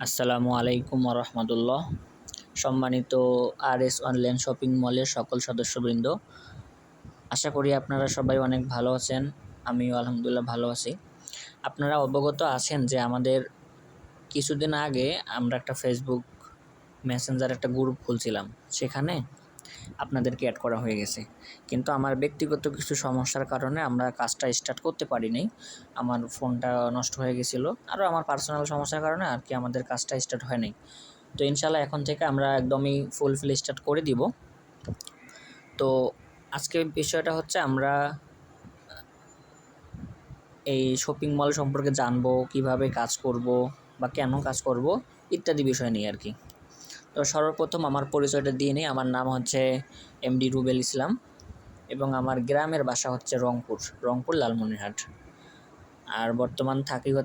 আসসালামু আলাইকুম রহমতুল্লাহ। সম্মানিত RS অনলাইন শপিং মলের সকল সদস্যবৃন্দ, আশা করি আপনারা সবাই অনেক ভালো আছেন। আমিও আলহামদুলিল্লাহ ভালো আছি। আপনারা অবগত আছেন যে আমাদের কিছুদিন আগে আমরা একটা ফেসবুক মেসেঞ্জার একটা গ্রুপ খুলছিলাম, সেখানে আপনাদেরকে অ্যাড করা হয়ে গেছে, কিন্তু আমার ব্যক্তিগত কিছু সমস্যার কারণে আমরা কাজটা স্টার্ট করতে পারিনি। আমার ফোনটা নষ্ট হয়ে গেছিলো, আরও আমার পার্সোনাল সমস্যার কারণে আর কি আমাদের কাজটা স্টার্ট হয়নি। তো ইনশাল্লাহ এখন থেকে আমরা একদমই ফুলফিল স্টার্ট করে দিব। তো আজকে বিষয়টা হচ্ছে আমরা এই শপিং মল সম্পর্কে জানবো, কিভাবে কাজ করব বা কেন কাজ করব ইত্যাদি বিষয় নিয়ে আর কি। তো সর্বপ্রথম আমার পরিচয়টা দিয়ে নিই। আমার নাম হচ্ছে MD রুবেল ইসলাম এবং আমার গ্রামের বাসা হচ্ছে রংপুর লালমনিরহাট। আর বর্তমান থাকি হচ্ছে